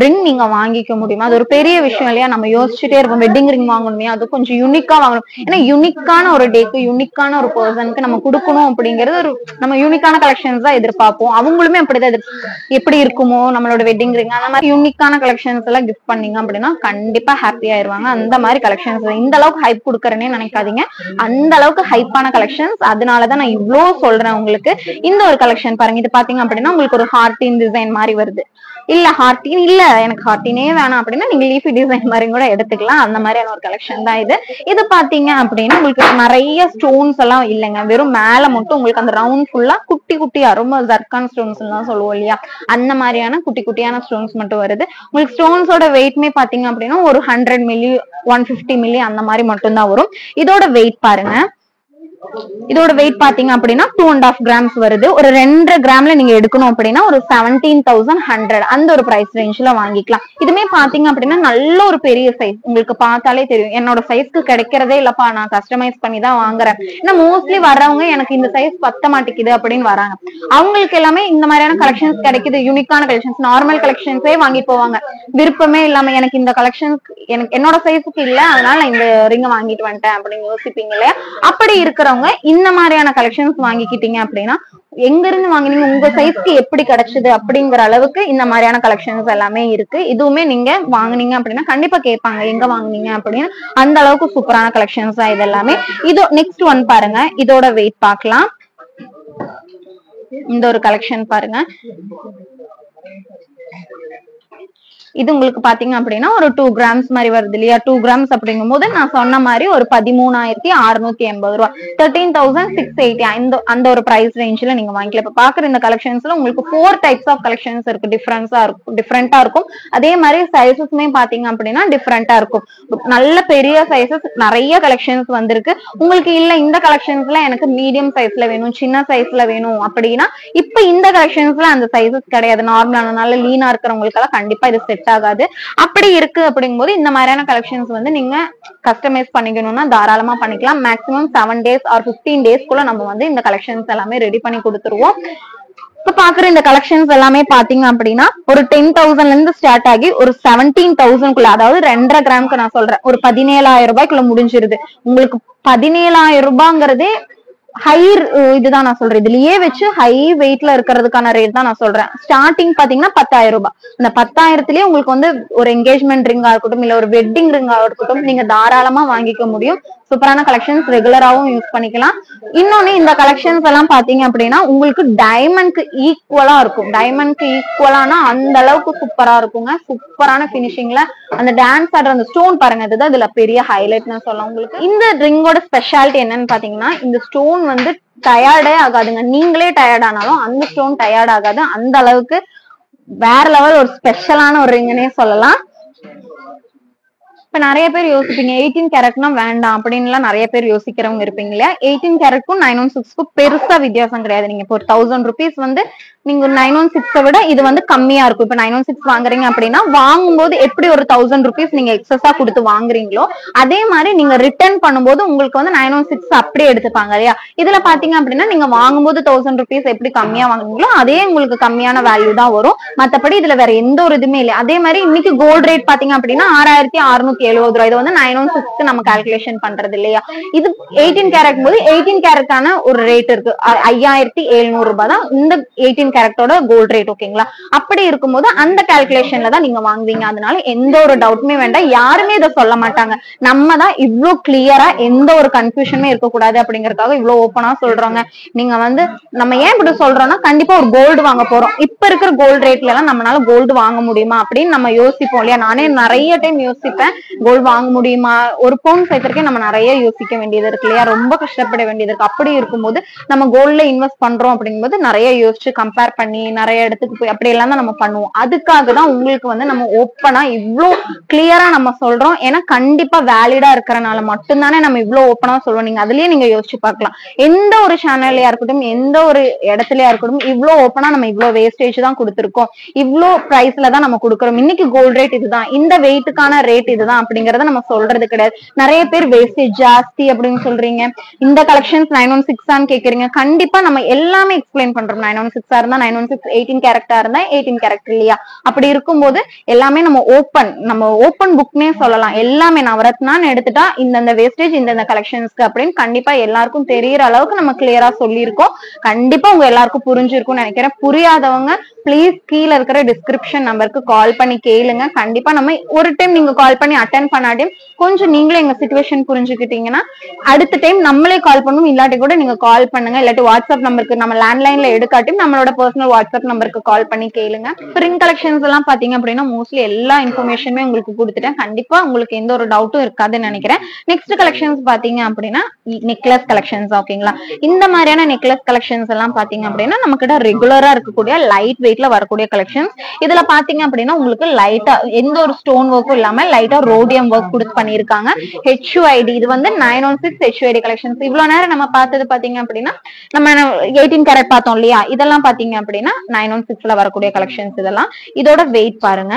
ரிங் நீங்க வாங்கிக்க முடியுமா? அது ஒரு பெரிய விஷயம் இல்லையா. நம்ம யோசிச்சுட்டே இருப்போம் வெட்டிங் ரிங் வாங்கணுமே, அது கொஞ்சம் யூனிக்கா வாங்கணும். ஏன்னா யூனிக்கான ஒரு டேக்கு யூனிக்கான ஒரு பர்சனுக்கு நம்ம கொடுக்கணும் அப்படிங்கிறது ஒரு நம்ம யூனிக்கான கலெக்ஷன்ஸ் தான் எதிர்பார்ப்போம். அவங்களுமே அப்படிதான் எப்படி இருக்குமோ நம்மளோட வெட்டிங் ரிங் அந்த மாதிரி யூனிக்கான கலெக்ஷன்ஸ் எல்லாம் கிஃப்ட் பண்ணீங்க அப்படின்னா கண்டிப்பா ஹாப்பி ஆயிருவாங்க. அந்த மாதிரி கலெக்ஷன்ஸ் இந்த அளவுக்கு ஹைப் கொடுக்கறேன்னே நினைக்காதீங்க. அந்த அளவுக்கு ஹைப்பான கலெக்ஷன்ஸ். அதனாலதான் நான் இவ்ளோ சொல்றேன் உங்களுக்கு. இந்த ஒரு கலெக்ஷன் பாருங்க. இது பாத்தீங்க அப்படின்னா உங்களுக்கு ஒரு ஹார்டின் டிசைன் மாதிரி வருது. இல்ல ஹார்டின் இல்ல எனக்கு ஹார்டினே வேணாம் அப்படின்னா நீங்க லீஃபி டிசைன் மாதிரி கூட எடுத்துக்கலாம். அந்த மாதிரியான ஒரு கலெக்ஷன் தான் இது. இது பாத்தீங்க அப்படின்னா உங்களுக்கு நிறைய ஸ்டோன்ஸ் எல்லாம் இல்லைங்க, வெறும் மேல மட்டும் உங்களுக்கு அந்த ரவுண்ட் ஃபுல்லா குட்டி குட்டியா ரொம்ப ஜர்கான் ஸ்டோன்ஸ் எல்லாம் சொல்லுவோம் இல்லையா, அந்த மாதிரியான குட்டி குட்டியான ஸ்டோன்ஸ் மட்டும் வருது. உங்களுக்கு ஸ்டோன்ஸோட வெயிட்மே பாத்தீங்க அப்படின்னா ஒரு 100 மில்லி 150 மில்லி அந்த மாதிரி மட்டும் தான் வரும். இதோட வெயிட் பாருங்க. இதோட வெயிட் பாத்தீங்க அப்படின்னா 2.5 கிராம்ஸ் வருது. ஒரு 2.5 கிராம்ல நீங்க எடுக்கணும் அப்படின்னா ஒரு 17,100 அந்த ஒரு பிரைஸ் ரேஞ்ச்ல வாங்கிக்கலாம். இதுமே பாத்தீங்க அப்படின்னா நல்ல ஒரு பெரிய சைஸ். உங்களுக்கு பார்த்தாலே தெரியும் என்னோட சைஸ்க்கு கிடைக்கிறதே இல்லப்பா, நான் கஸ்டமைஸ் பண்ணி தான் வாங்குறேன். ஏன்னா மோஸ்ட்லி வர்றவங்க எனக்கு இந்த சைஸ் பத்த மாட்டேங்குது அப்படின்னு வராங்க. அவங்களுக்கு எல்லாமே இந்த மாதிரியான கலெக்ஷன்ஸ் கிடைக்குது. யூனிக்கான கலெக்ஷன்ஸ் நார்மல் கலெக்ஷன்ஸே வாங்கி போவாங்க. விருப்பமே இல்லாம எனக்கு இந்த கலெக்ஷன்ஸ் எனக்கு என்னோட சைஸுக்கு இல்ல அதனால நான் இந்த ரிங்க வாங்கிட்டு வந்துட்டேன் அப்படின்னு யோசிப்பீங்க இல்லையா. அப்படி இருக்கிறவங்க இந்த மாதிரியான கலெக்ஷன்ஸ் வாங்கிக்கிட்டீங்க அப்படின்னா எங்க இருந்து வாங்கினீங்க, உங்க சைஸ்க்கு எப்படி கிடைச்சது அப்படிங்கிற அளவுக்கு இந்த மாதிரியான கலெக்ஷன்ஸ் எல்லாமே இருக்கு. இதுவுமே நீங்க வாங்குனீங்க அப்படின்னா கண்டிப்பா கேட்பாங்க எங்க வாங்குனீங்க அப்படின்னு. அந்த அளவுக்கு சூப்பரான கலெக்ஷன்ஸ் தான் இது எல்லாமே. இதோ நெக்ஸ்ட் ஒன் பாருங்க. இதோட வெயிட் பார்க்கலாம். இந்த ஒரு கலெக்ஷன் பாருங்க. இது உங்களுக்கு பாத்தீங்க அப்படின்னா ஒரு 2 கிராம்ஸ் மாதிரி வருது இல்லையா. 2 கிராம்ஸ் அப்படிங்கும் போது நான் சொன்ன மாதிரி ஒரு 13,680 ரூபாய் 13,680 அந்த ஒரு பிரைஸ் ரேஞ்ச்ல நீங்க வாங்கிக்கலாம். இப்ப பாக்குற இந்த கலெக்ஷன்ஸ்ல உங்களுக்கு 4 டைப்ஸ் ஆஃப் கலெக்ஷன்ஸ் இருக்கு. டிஃபரெண்டா இருக்கும். அதே மாதிரி சைசஸ்மே பாத்தீங்க அப்படின்னா டிஃபரெண்டா இருக்கும். நல்ல பெரிய சைசஸ் நிறைய கலெக்ஷன்ஸ் வந்திருக்கு. உங்களுக்கு இல்ல இந்த கலெக்ஷன்ஸ்ல எனக்கு மீடியம் சைஸ்ல வேணும், சின்ன சைஸ்ல வேணும் அப்படின்னா இப்ப இந்த கலெக்ஷன்ஸ்ல அந்த சைசஸ் கிடையாது. நார்மலான நல்ல லீனா இருக்கிறவங்களுக்கு எல்லாம் கண்டிப்பா இது செட் ஆகாது. அப்படி இருக்கு அப்படிங்கும்போது இந்த மாதிரியான கலெக்ஷன்ஸ் வந்து நீங்க கஸ்டமைஸ் பண்ணிக்கணும்னா தாராளமா பண்ணிக்கலாம். மேக்ஸிமம் 7 days or 15 daysக்குள்ள நம்ம வந்து இந்த கலெக்ஷன்ஸ் எல்லாமே ரெடி பண்ணி கொடுத்துருவோம். இப்ப பாக்குற இந்த கலெக்ஷன்ஸ் எல்லாமே பாத்தீங்க அப்படின்னா ஒரு 10,000ல இருந்து ஸ்டார்ட் ஆகி ஒரு 17,000க்குள்ள, அதாவது 2.5 கிராமுக்கு நான் சொல்றேன் ஒரு 17,000 ரூபாய்க்குள்ள முடிஞ்சிருது. உங்களுக்கு 17,000 ரூபாங்கிறதே ஹை இதுதான் நான் சொல்றேன். இதுலயே வச்சு ஹை வெயிட்ல இருக்கிறதுக்கான ரேட் தான் நான் சொல்றேன். ஸ்டார்டிங் பாத்தீங்கன்னா 10,000 ரூபாய். அந்த 10,000த்திலேயே உங்களுக்கு வந்து ஒரு என்கேஜ்மெண்ட் ரிங்கா இருக்கட்டும் இல்ல ஒரு வெட்டிங் ரிங்கா இருக்கட்டும் நீங்க தாராளமா வாங்கிக்க முடியும். சூப்பரான கலெக்ஷன்ஸ் ரெகுலராவும் யூஸ் பண்ணிக்கலாம். இன்னொன்னு இந்த கலெக்ஷன்ஸ் எல்லாம் பாத்தீங்க அப்படின்னா உங்களுக்கு டைமண்ட்க்கு ஈக்குவலா இருக்கும். டைமண்ட்க்கு ஈக்குவலானா அந்த அளவுக்கு சூப்பரா இருக்குங்க. சூப்பரான பினிஷிங்ல அந்த டான்ஸ் ஆடுற அந்த ஸ்டோன் பாருங்க, இதுதான் இதுல பெரிய ஹைலைட்னு சொல்லலாம். உங்களுக்கு இந்த ரிங்கோட ஸ்பெஷாலிட்டி என்னன்னு பாத்தீங்கன்னா இந்த ஸ்டோன் வந்து டயர்டே ஆகாதுங்க. நீங்களே டயர்ட் ஆனாலும் அந்த ஸ்டோன் டயர்ட் ஆகாது. அந்த அளவுக்கு வேற லெவல் ஒரு ஸ்பெஷலான ஒரு ரிங்குன்னே சொல்லலாம். இப்ப நிறைய பேர் யோசிப்பீங்க 18 கேரட்னா வேண்டாம் அப்படின்னு எல்லாம் நிறைய பேர் யோசிக்கிறவங்க இருப்பீங்க இல்லையா. 18 கேரட்க்கும் 916க்கும் பெருசா வித்தியாசம் கிடையாது. நீங்க இப்போ ஒரு 1000 rupees வந்து நீங்க 916 விட இது வந்து கம்மியா இருக்கும். இப்ப 916 வாங்குறீங்க அப்படின்னா வாங்கும்போது எப்படி ஒரு 1000 rupees நீங்க எக்ஸஸா கொடுத்து வாங்குறீங்களோ அதே மாதிரி நீங்க ரிட்டர்ன் பண்ணும்போது உங்களுக்கு வந்து 916 அப்படியே எடுத்துப்பாங்க இல்லையா. இதுல பாத்தீங்க அப்படின்னா நீங்க வாங்கும்போது 1000 rupees எப்படி கம்மியா வாங்குறீங்களோ அதே உங்களுக்கு கம்மியான வேல்யூ தான் வரும். மத்தபடி இதுல வேற எந்த ஒரு இதுமே இல்லை. அதே மாதிரி இன்னைக்கு கோல்ட் ரேட் பாத்தீங்க அப்படின்னா 6670 ரூபாய். இது வந்து 916 நம்ம கால்குலேஷன் பண்றது இல்லையா. இது 18 கேரட் போது 18 கேரட்டான ஒரு ரேட் இருக்கு. 5700 ரூபாய் தான் இந்த 18 கேரக்டரோட கோல்ட் ரேட். ஓகேங்களா. அப்படி இருக்கும்போது அந்த கால்குலேஷன்ல தான் நீங்க வாங்குவீங்க. அதனால எந்த ஒரு டவுட்டுமே வேண்டாம். யாருமே இதை சொல்ல மாட்டாங்க. நம்ம தான் இவ்வளவு கிளியரா எந்த ஒரு கன்ஃபியூஷனுமே இருக்கக்கூடாது அப்படிங்கறதுக்காக இவ்வளவு ஓப்பனா சொல்றோங்க. நீங்க வந்து நம்ம ஏன் இப்படி சொல்றோம்னா கண்டிப்பா ஒரு கோல்டு வாங்க போறோம். இப்ப இருக்கிற கோல்டு ரேட்ல எல்லாம் நம்மளால கோல்டு வாங்க முடியுமா அப்படின்னு நம்ம யோசிப்போம் இல்லையா. நானே நிறைய டைம் யோசிப்பேன், கோல்டு வாங்க முடியுமா, ஒரு பவுன் சேர்த்திருக்கே நம்ம நிறைய யோசிக்க வேண்டியது இருக்கு இல்லையா. ரொம்ப கஷ்டப்பட வேண்டியது இருக்கு. அப்படி இருக்கும்போது நம்ம கோல்ட்ல இன்வெஸ்ட் பண்றோம் அப்படிங்கும்போது நிறைய யோசிச்சு கம்பேர் பண்ணி நிறைய இடத்துக்கு போய் அப்படி எல்லாம் தான் நம்ம பண்ணுவோம். அதுக்காக தான் உங்களுக்கு வந்து நம்ம ஓப்பனா இவ்வளோ கிளியரா நம்ம சொல்றோம். ஏன்னா கண்டிப்பா வேலிடா இருக்கிறனால மட்டும்தானே நம்ம இவ்வளவு ஓப்பனா சொல்லுவோம். நீங்க அதுலயே நீங்க யோசிச்சு பார்க்கலாம். எந்த ஒரு சேனல்லையா இருக்கட்டும், எந்த ஒரு இடத்துலயா இருக்கட்டும், இவ்வளவு ஓப்பனா நம்ம இவ்வளவு வேஸ்டேஜ் தான் கொடுத்துருக்கோம், இவ்வளோ பிரைஸ்ல தான் நம்ம கொடுக்குறோம், இன்னைக்கு கோல்ட் ரேட் இதுதான், இந்த வெயிட்டுக்கான ரேட் இதுதான் அப்படிங்கறத நம்ம சொல்றது கிடையாது. நிறைய பேர் வேஸ்டேஜ் ஜாஸ்தி அப்படின்னு சொல்றீங்க. இந்த கலெக்ஷன்ஸ் 916 கேக்குறீங்க. கண்டிப்பா நம்ம எல்லாமே எக்ஸ்பிளைன் பண்றோம். 916 இருந்தா 916, 18 கேரக்டா இருந்தா 18 கேரக்டர் இல்லையா. அப்படி இருக்கும்போது எல்லாமே நம்ம ஓப்பன் புக்னே சொல்லலாம். எல்லாமே நவரத்னான்னு எடுத்துட்டா இந்த வேஸ்டேஜ் இந்த கலெக்ஷன்ஸ்க்கு அப்படின்னு கண்டிப்பா எல்லாருக்கும் தெரியற அளவுக்கு நம்ம கிளியரா சொல்லியிருக்கோம். கண்டிப்பா உங்க எல்லாருக்கும் புரிஞ்சிருக்கும்னு நினைக்கிறேன். புரியாதவங்க பிளீஸ் கீழே இருக்கிற டிஸ்கிரிப்ஷன் நம்பருக்கு கால் பண்ணி கேளுங்க. கண்டிப்பா நம்ம ஒரு டைம் நீங்க கால் பண்ணி அட்டென்ட் பண்ணாட்டியும் கொஞ்சம் நீங்களே எங்க சிச்சுவேஷன் புரிஞ்சுக்கிட்டீங்கன்னா அடுத்த டைம் நம்மளே கால் பண்ணும். இல்லாட்டி கூட நீங்க கால் பண்ணுங்க. இல்லாட்டி வாட்ஸ்அப் நம்பருக்கு நம்ம லேண்ட்லைன்ல எடுக்காட்டியும் நம்மளோட பர்சனல் வாட்ஸ்அப் நம்பருக்கு கால் பண்ணி கேளுங்க. ஸ்ப்ரிங் கலெக்ஷன்ஸ் எல்லாம் பாத்தீங்க அப்படின்னா மோஸ்ட்லி எல்லா இன்ஃபர்மேஷனுமே உங்களுக்கு கொடுத்துட்டேன். கண்டிப்பா உங்களுக்கு எந்த ஒரு டவுட்டும் இருக்காதுன்னு நினைக்கிறேன். நெக்ஸ்ட் கலெக்ஷன்ஸ் பாத்தீங்க அப்படின்னா நெக்லஸ் கலெக்ஷன்ஸ். ஓகேங்களா. இந்த மாதிரியான நெக்லஸ் கலெக்ஷன்ஸ் எல்லாம் பாத்தீங்க அப்படின்னா நம்ம கிட்ட ரெகுலரா இருக்கக்கூடிய லைட் வெயிட்ல வரக்கூடிய கலெக்ஷன்ஸ். இதுல பாத்தீங்க அப்படின்னா உங்களுக்கு லைட்டா எந்த ஒரு ஸ்டோன் ஒர்க்கும் இல்லாம லைட்டா ரோடியம் ஒர்க் கொடுத்து பண்ணிருக்காங்க. HUID இது வந்து 916 HUID கலெக்ஷன்ஸ். இவ்வளவு நேரம் நம்ம பார்த்தது பாத்தீங்க அப்படின்னா நம்ம 18 கேரட் பார்த்தோம் இல்லையா. இதெல்லாம் பாத்தீங்க அப்படின்னா 916ல வரக்கூடிய கலெக்ஷன்ஸ். இதெல்லாம் இதோட வெயிட் பாருங்க,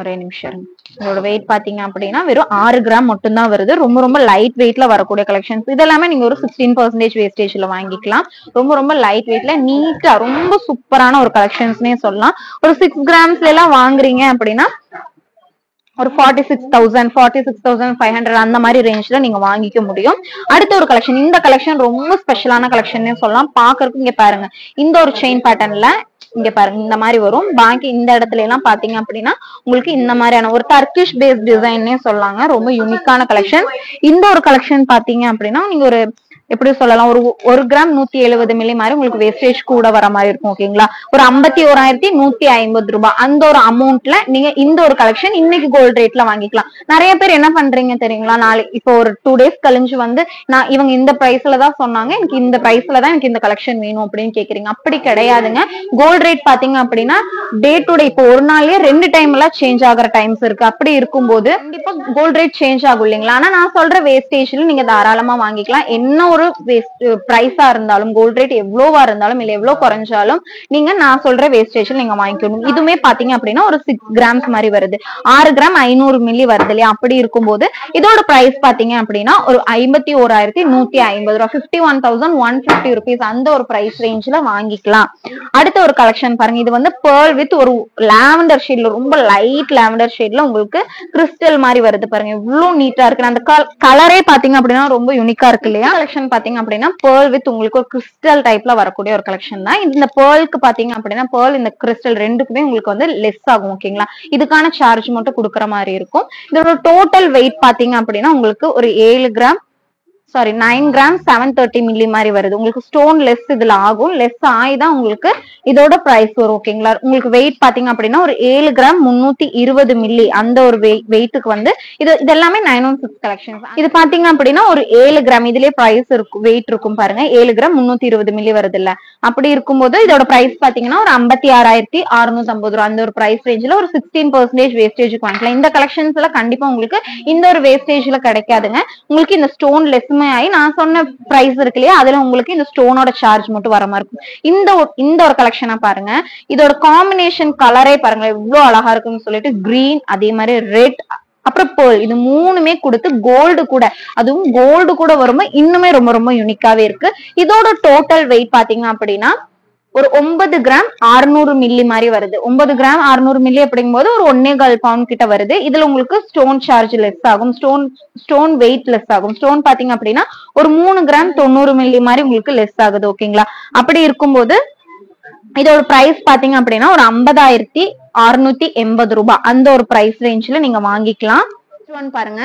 ஒரே நிமிஷம். இதோட வெயிட் பாத்தீங்க அப்படின்னா வெறும் 6 கிராம் மட்டும் தான் வருது. ரொம்ப ரொம்ப லைட் வெயிட்ல வரக்கூடிய கலெக்ஷன்ஸ். இதெல்லாமே நீங்க ஒரு 16% வேஸ்டேஜ்ல வாங்கிக்கலாம். ரொம்ப ரொம்ப லைட் வெயிட்ல நீட்டா ரொம்ப சூப்பரான ஒரு கலெக்ஷன்ஸ்னே சொல்லலாம். ஒரு 6 கிராம்ஸ்ல எல்லாம் வாங்குறீங்க அப்படின்னா ஒரு 46,000 46,500 அந்த மாதிரி ரேஞ்ச்ல நீங்க வாங்கிக்க முடியும். அடுத்த ஒரு கலெக்ஷன், இந்த கலெக்ஷன் ரொம்ப ஸ்பெஷலான கலெக்ஷன் சொல்லலாம். பாக்குறதுக்கு இங்க பாருங்க, இந்த ஒரு செயின் பேட்டர்ன்ல இங்க பாருங்க இந்த மாதிரி வரும். பாக்கி இந்த இடத்துல எல்லாம் பாத்தீங்க அப்படின்னா உங்களுக்கு இந்த மாதிரியான ஒரு டர்க்கிஷ் பேஸ்ட் டிசைன்னே சொல்லாங்க. ரொம்ப யூனிக்கான கலெக்ஷன். இந்த ஒரு கலெக்ஷன் பாத்தீங்க அப்படின்னா நீங்க ஒரு எப்படி சொல்லலாம், ஒரு கிராம் 170 மில்லி மாதிரி உங்களுக்கு வேஸ்டேஜ் கூட வர மாதிரி இருக்கும். ஓகேங்களா. ஒரு 51,150 ரூபாய் அந்த ஒரு அமௌண்ட்ல நீங்க இந்த ஒரு கலெக்ஷன் இன்னைக்கு கோல்ட் ரேட்ல வாங்கிக்கலாம். நிறைய பேர் என்ன பண்றீங்க தெரியுங்களா, நாளைக்கு இப்போ ஒரு 2 days கழிஞ்சு வந்து நான் இவங்க இந்த பிரைஸ்ல தான் சொன்னாங்க, எனக்கு இந்த பிரைஸ்ல தான் எனக்கு இந்த கலெக்ஷன் வேணும் அப்படின்னு கேக்குறீங்க. அப்படி கிடையாதுங்க. கோல்ட் ரேட் பாத்தீங்க அப்படின்னா டே டு டே இப்போ ஒரு நாள்லயே 2 டைம் எல்லாம் சேஞ்ச் ஆகிற டைம்ஸ் இருக்கு. அப்படி இருக்கும்போது கண்டிப்பா கோல்ட் ரேட் சேஞ்ச் ஆகும் இல்லைங்களா. ஆனா நான் சொல்ற வேஸ்டேஜ்ல நீங்க தாராளமா வாங்கிக்கலாம். என்ன ஒரு பிரைஸா இருந்தாலும் கோல்ட் ரேட் எவ்வளவா இருந்தாலும் இல்ல எவ்வளவு குறைஞ்சாலும் நீங்க நான் சொல்ற வேஸ்டேஜ்ல நீங்க வாங்கிக்கணும். இதுமே பாத்தீங்க அப்படின்னா ஒரு 6 கிராம்ஸ் மாதிரி வருது. 6 கிராம் 500 மில்லி வருது இல்லையா. அப்படி இருக்கும்போது இதோட பிரைஸ் பாத்தீங்க அப்படின்னா ஒரு 51,150 ரூபாய், 51,150 rupees அந்த ஒரு பிரைஸ் ரேஞ்ச்ல வாங்கிக்கலாம். அடுத்த ஒரு கலெக்ஷன் பாருங்க. இது வந்து பேர்ல் வித் ஒரு லாவெண்டர் ஷேட்ல, ரொம்ப லைட் லாவெண்டர் ஷேட்ல உங்களுக்கு கிறிஸ்டல் மாதிரி வருது பாருங்க. இவ்வளவு நீட்டா இருக்கு. அந்த கலரே பாத்தீங்க அப்படின்னா ரொம்ப யூனிக்கா இருக்கு இல்லையா. கலெக்ஷன் பாத்தீங்க அப்படின்னா பேர்ல் வித் உங்களுக்கு ஒரு கிறிஸ்டல் டைப்ல வரக்கூடிய ஒரு கலெக்ஷன் தான். இந்த பேர்லுக்கு பாத்தீங்க அப்படின்னா பேர்ல் இந்த கிறிஸ்டல் ரெண்டுக்குமே உங்களுக்கு வந்து லெஸ் ஆகும். ஓகேங்களா. இதுக்கான சார்ஜ் மட்டும் கொடுக்குற மாதிரி இருக்கும். இதோட டோட்டல் வெயிட் பாத்தீங்க அப்படின்னா உங்களுக்கு ஒரு 9 கிராம் 730 மில்லி மாதிரி வருது. உங்களுக்கு ஸ்டோன் லெஸ் இதுல ஆகும். லெஸ் ஆயிதான் உங்களுக்கு இதோட பிரைஸ் வரும். ஓகேங்களா. உங்களுக்கு வெயிட் பாத்தீங்க அப்படின்னா ஒரு 7 கிராம் 320 மில்லி அந்த ஒரு வெயிட்டுக்கு வந்து இது எல்லாமே 916 கலெக்ஷன்ஸ். இது பாத்தீங்க அப்படின்னா ஒரு 7 கிராம் இதுலயே பிரைஸ் இருக்கும், வெயிட் இருக்கும் பாருங்க. 7 கிராம் 320 மில்லி வருது இல்ல. அப்படி இருக்கும்போது இதோட பிரைஸ் பாத்தீங்கன்னா ஒரு 56,650 ரூபாய் அந்த ஒரு பிரைஸ் ரேஞ்ச்ல ஒரு 16% வேஸ்டேஜ் வாங்கிக்கலாம். இந்த கலெக்ஷன்ஸ்ல கண்டிப்பா உங்களுக்கு இந்த ஒரு வேஸ்டேஜ்ல கிடைக்காதுங்க. உங்களுக்கு இந்த ஸ்டோன் லெஸ் பிரைஸுமே ஆகி நான் சொன்ன பிரைஸ் இருக்கு இல்லையா, அதுல உங்களுக்கு இந்த ஸ்டோனோட சார்ஜ் மட்டும் வர மாதிரி இருக்கும். இந்த ஒரு கலெக்ஷனா பாருங்க. இதோட காம்பினேஷன் கலரே பாருங்க எவ்வளவு அழகா இருக்குன்னு சொல்லிட்டு, கிரீன், அதே மாதிரி ரெட், அப்புறம் பேர்ல், இது மூணுமே கொடுத்து கோல்டு கூட, அதுவும் கோல்டு கூட வரும்போது இன்னுமே ரொம்ப ரொம்ப யூனிக்காவே இருக்கு. இதோட டோட்டல் வெயிட் பாத்தீங்க அப்படின்னா ஒரு 9 கிராம் 600 மில்லி மாதிரி வருது. 9 கிராம் 600 மில்லி அப்படிங்கும் போது ஒரு 1.25 பவுண்ட் கிட்ட வருது. இதுல உங்களுக்கு ஸ்டோன் சார்ஜ் லெஸ் ஆகும், ஸ்டோன் வெயிட் லெஸ் ஆகும். ஸ்டோன் பாத்தீங்க அப்படின்னா ஒரு 3 கிராம் 90 மில்லி மாதிரி உங்களுக்கு லெஸ் ஆகுது. ஓகேங்களா? அப்படி இருக்கும்போது இதோட பிரைஸ் பாத்தீங்க அப்படின்னா ஒரு 50,680 ரூபாய், அந்த ஒரு பிரைஸ் ரேஞ்ச்ல நீங்க வாங்கிக்கலாம். பாருங்க,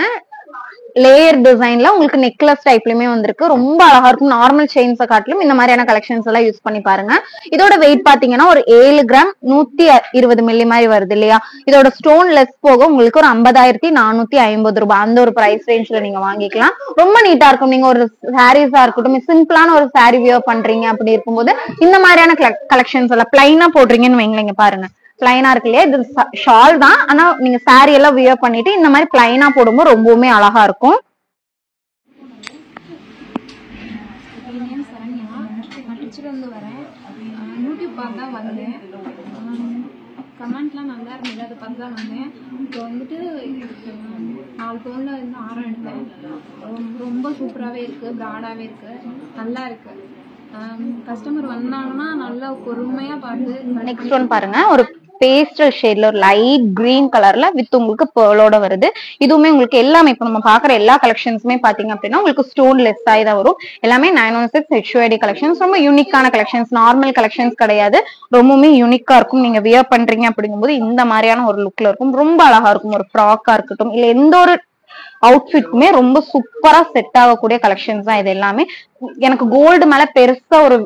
லேயர் டிசைன்ல உங்களுக்கு நெக்லஸ் டைப்லயுமே வந்திருக்கு. ரொம்ப அழகா இருக்கும். நார்மல் செயின்ஸை காட்டிலும் இந்த மாதிரியான கலெக்ஷன்ஸ் எல்லாம் யூஸ் பண்ணி பாருங்க. இதோட வெயிட் பாத்தீங்கன்னா ஒரு 7 கிராம் 120 மில்லி மாதிரி வருது இல்லையா. இதோட ஸ்டோன் லெஸ் போக உங்களுக்கு ஒரு 50,450 ரூபாய், அந்த ஒரு பிரைஸ் ரேஞ்ச்ல நீங்க வாங்கிக்கலாம். ரொம்ப நீட்டா இருக்கும். நீங்க ஒரு சாரீஸா இருக்கட்டும், சிம்பிளான ஒரு சாரி வியர் பண்றீங்க அப்படி இருக்கும்போது இந்த மாதிரியான கலெக்ஷன்ஸ் எல்லாம் பிளைனா போடுறீங்கன்னு வைங்களீங்க, பாருங்க பிளைனா இருக்கு இல்லையா, இது ஷால் தான், ஆனா நீங்க சாரி எல்லாம் வியர் பண்ணிட்டு இந்த மாதிரி பிளைனா போடும்போது ரொம்பவுமே அழகா இருக்கும். வரேன், யூடியூப் பார்த்து தான் வந்தேன். கமெண்ட்லாம் நல்லா இருந்தது, அதை பார்த்து தான் வந்தேன். இப்போ வந்துட்டு 4 பவுன்ல இருந்து ஆரம் எடுத்தேன். ரொம்ப சூப்பராகவே இருக்கு, ப்ராடாகவே இருக்கு, நல்லா இருக்கு. கஸ்டமர் வந்தாங்கன்னா நல்லா பொறுமையா பார்த்து. நெக்ஸ்ட் ஒன் பாருங்க, ஒரு பேஸ்டல் ஷேட்ல ஒரு லைட் கிரீன் கலர்ல வித் உங்களுக்கு பேர்லோட வருது. இதுவுமே உங்களுக்கு எல்லாமே இப்ப நம்ம பாக்குற எல்லா கலெக்ஷன்ஸுமே பாத்தீங்க அப்படின்னா உங்களுக்கு ஸ்டோன் லெஸ் ஆகி தான் வரும். எல்லாமே 916 HUID கலெக்ஷன்ஸ், ரொம்ப யூனிக்கான கலெக்ஷன்ஸ், நார்மல் கலெக்ஷன்ஸ் கிடையாது. ரொம்பவுமே யூனிக்கா இருக்கும். நீங்க வியர் பண்றீங்க அப்படிங்கும்போது இந்த மாதிரியான ஒரு லுக்ல இருக்கும். ரொம்ப அழகா இருக்கும். ஒரு ஃப்ராக்கா இருக்கட்டும், இல்ல எந்த ஒரு அவுட்ஃபிட்க்குமே ரொம்ப சூப்பரா செட் ஆகக்கூடிய கலெக்ஷன்ஸ் தான் இது எல்லாமே. எனக்கு கோல்டு மேல பெருசா ஒரு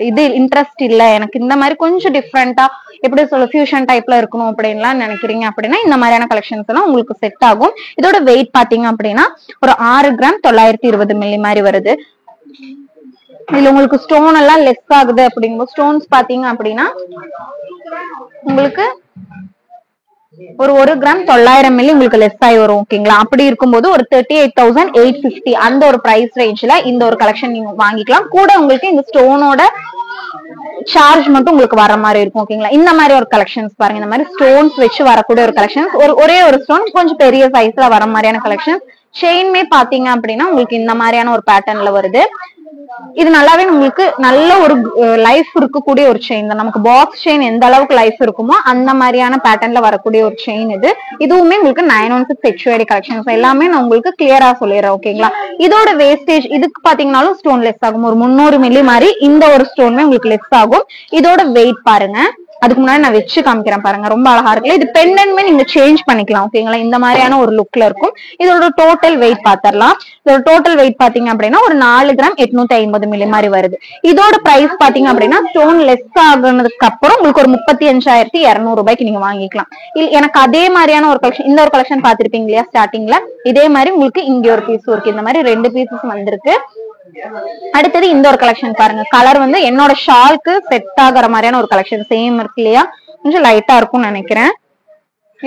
இது இன்ட்ரெஸ்ட் இல்ல, எனக்கு இந்த மாதிரி கொஞ்சம் டிஃப்ரெண்டா எப்படி சொல்ல ஃபியூஷன் டைப்ல இருக்கணும் அப்படின்லாம் நினைக்கிறீங்க அப்படின்னா இந்த மாதிரியான கலெக்ஷன்ஸ் எல்லாம் உங்களுக்கு செட் ஆகும். இதோட வெயிட் பாத்தீங்க அப்படின்னா ஒரு 6 கிராம் 920 மில்லி மாதிரி வருது. இதுல உங்களுக்கு ஸ்டோன் எல்லாம் லெஸ் ஆகுது அப்படிங்கும்போது ஸ்டோன்ஸ் பாத்தீங்க அப்படின்னா உங்களுக்கு ஒரு 1 கிராம் 900 மில்லி உங்களுக்கு லெஸ் ஆகி வரும். ஓகேங்களா? அப்படி இருக்கும்போது ஒரு 38,850 அந்த ஒரு பிரைஸ் ரேஞ்ச்ல இந்த ஒரு கலெக்ஷன் நீங்க வாங்கிக்கலாம். கூட உங்களுக்கு இந்த ஸ்டோனோட சார்ஜ் மட்டும் உங்களுக்கு வர மாதிரி இருக்கும். ஓகேங்களா? இந்த மாதிரி ஒரு கலெக்ஷன்ஸ் பாருங்க, இந்த மாதிரி ஸ்டோன்ஸ் வச்சு வரக்கூடிய ஒரு கலெக்ஷன்ஸ், ஒரே ஒரு ஸ்டோன் கொஞ்சம் பெரிய சைஸ்ல வர மாதிரியான கலெக்ஷன்ஸ். செயின்மே பாத்தீங்க அப்படின்னா உங்களுக்கு இந்த மாதிரியான ஒரு பேட்டர்ன்ல வருது. இது நல்லாவே உங்களுக்கு நல்ல ஒரு லைஃப் இருக்கக்கூடிய ஒரு செயின் தான். நமக்கு பாக்ஸ் செயின் எந்த அளவுக்கு லைஃப் இருக்குமோ அந்த மாதிரியான பேட்டர்ன்ல வரக்கூடிய ஒரு செயின் இது. இதுவுமே உங்களுக்கு 916 HUID கலெக்ஷன்ஸ் எல்லாமே நான் உங்களுக்கு கிளியரா சொல்லிடுறேன். ஓகேங்களா? இதோட வேஸ்டேஜ் இதுக்கு பாத்தீங்கன்னாலும் ஸ்டோன் லெஸ் ஆகும். ஒரு 300 மில்லி மாதிரி இந்த ஒரு ஸ்டோனுமே உங்களுக்கு லெஸ் ஆகும். இதோட வெயிட் பாருங்க, அதுக்கு முன்னாடி நான் வச்சு காமிக்கிறேன் பாருங்க, ரொம்ப அழகா இருக்குல்ல. இது பெண்டன்ட்மே நீங்க சேஞ்ச் பண்ணிக்கலாம். ஓகேங்களா? இந்த மாதிரியான ஒரு லுக்ல இருக்கும். இதோட டோட்டல் வெயிட் பாத்திரலாம். இதோட டோட்டல் வெயிட் பாத்தீங்க அப்படின்னா ஒரு 4 கிராம் 850 மில்லி மாதிரி வருது. இதோட பிரைஸ் பாத்தீங்க அப்படின்னா ஸ்டோன் லெஸ் ஆகுனதுக்கு அப்புறம் உங்களுக்கு ஒரு 35,200 ரூபாய்க்கு நீங்க வாங்கிக்கலாம். எனக்கு அதே மாதிரியான ஒரு கலெக்ஷன், இந்த ஒரு கலெக்ஷன் பாத்திருப்பீங்க இல்லையா ஸ்டார்டிங்ல, இதே மாதிரி உங்களுக்கு இங்க ஒரு பீஸ் இருக்கு. இந்த மாதிரி 2 பீசஸ் வந்திருக்கு. அடுத்தது இந்த ஒரு கலெக்ஷன் பாருங்க, கலர் வந்து என்னோட ஷால்க்கு செட் ஆகிற மாதிரியான ஒரு கலெக்ஷன். சேம் இருக்கு இல்லையா, கொஞ்சம் லைட்டா இருக்கும்னு நினைக்கிறேன்.